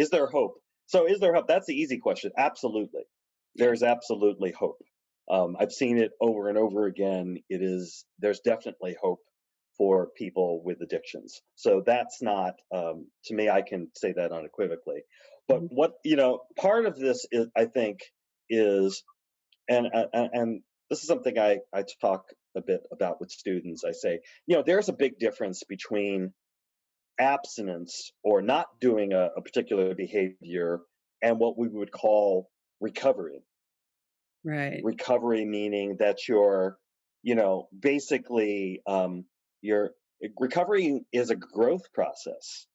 Is there hope? So is there hope? That's the easy question. Absolutely. Yeah. There's absolutely hope. I've seen it over and over again. There's definitely hope for people with addictions. So that's not, to me, I can say that unequivocally. But Mhm. part of this is, I think, is, and this is something I talk a bit about with students. I say, there's a big difference between abstinence or not doing a particular behavior and what we would call recovery. Right. Recovery meaning that basically, your recovery is a growth process.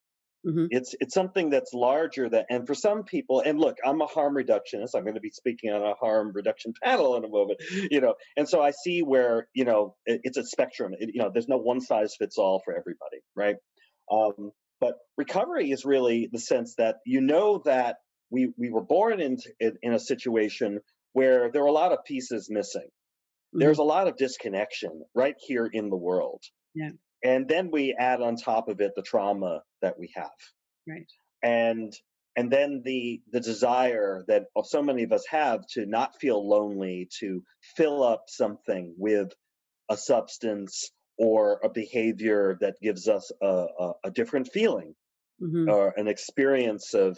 Mhm. It's something that's larger that, and for some people, and look, I'm a harm reductionist. I'm going to be speaking on a harm reduction panel in a moment, and so I see where, it's a spectrum. There's no one size fits all for everybody, right? But recovery is really the sense that, that we were born in a situation where there are a lot of pieces missing. There's Mhm. a lot of disconnection right here in the world. Yeah. And then we add on top of it the trauma that we have. Right. And and then the desire that so many of us have to not feel lonely, to fill up something with a substance or a behavior that gives us a different feeling, Mhm. or an experience of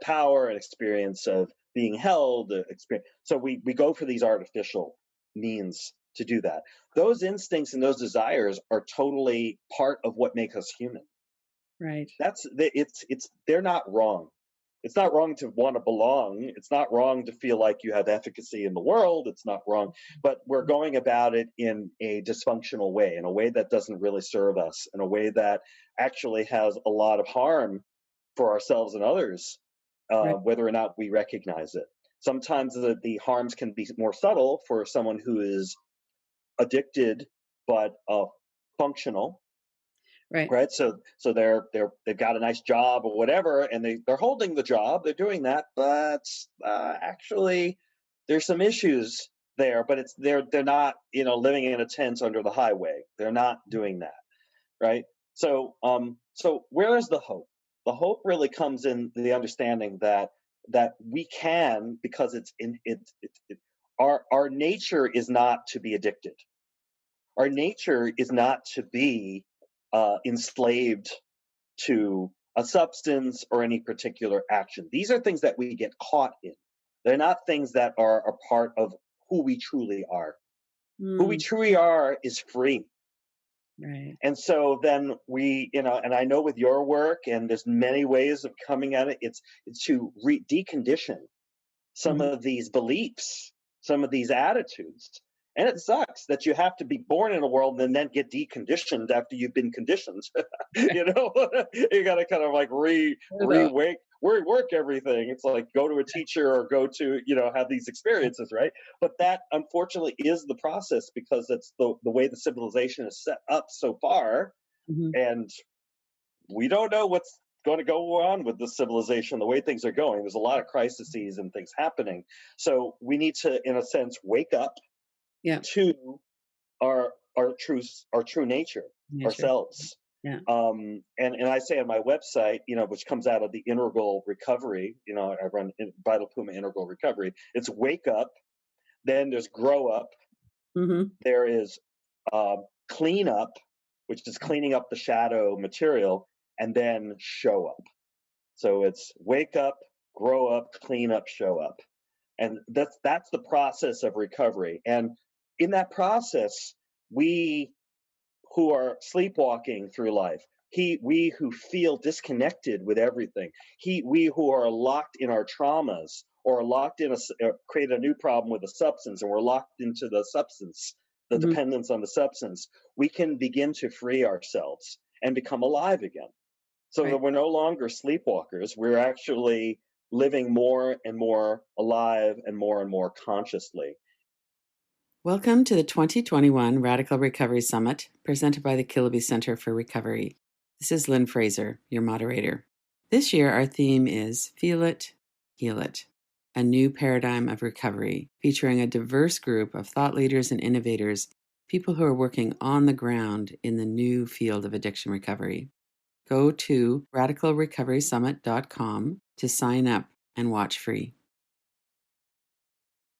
power, an experience of being held, experience. So we go for these artificial means to do that. Those instincts and those desires are totally part of what make us human. Right. It's they're not wrong. It's not wrong to want to belong. It's not wrong to feel like you have efficacy in the world. It's not wrong, but we're going about it in a dysfunctional way, in a way that doesn't really serve us, in a way that actually has a lot of harm for ourselves and others, Right. whether or not we recognize it. Sometimes the harms can be more subtle for someone who is addicted but functional, Right. right? So they've got a nice job or whatever, and they're holding the job, they're doing that, but actually there's some issues there. But they're not, living in a tent under the highway. They're not doing that, right? So where is the hope? The hope really comes in the understanding that we can, because it's in our nature is not to be addicted. Our nature is not to be enslaved to a substance or any particular action. These are things that we get caught in. They're not things that are a part of who we truly are. Who we Mm. truly are is free. Right. And so then and I know with your work, and there's many ways of coming at it, it's to decondition some Mhm. of these beliefs, some of these attitudes. And it sucks that you have to be born in a world and then get deconditioned after you've been conditioned. you know, you got to kind of like True though. rework everything. It's like go to a teacher or go to, have these experiences, right? But that unfortunately is the process, because that's the way the civilization is set up so far. Mhm. And we don't know what's going to go on with this civilization the way things are going. There's a lot of crises and things happening. So we need to, in a sense, wake up Yeah. to our true nature, Nature. ourselves. Yeah. And I say on my website, which comes out of the integral recovery, I run Vital Puma Integral Recovery. It's wake up, then there's grow up, Mhm. there is clean up, which is cleaning up the shadow material, and then show up. So it's wake up, grow up, clean up, show up. And that's the process of recovery. And in that process, we who are sleepwalking through life, we who feel disconnected with everything, we who are locked in our traumas, or locked in create a new problem with a substance, and we're locked into the substance, the Mhm. dependence on the substance, we can begin to free ourselves and become alive again, so that Right. we're no longer sleepwalkers. We're actually living more and more alive and more consciously. Welcome to the 2021 Radical Recovery Summit, presented by the Kilby Center for Recovery. This is Lynn Fraser, your moderator. This year, our theme is Feel It, Heal It, a new paradigm of recovery, featuring a diverse group of thought leaders and innovators, people who are working on the ground in the new field of addiction recovery. Go to radicalrecoverysummit.com to sign up and watch free.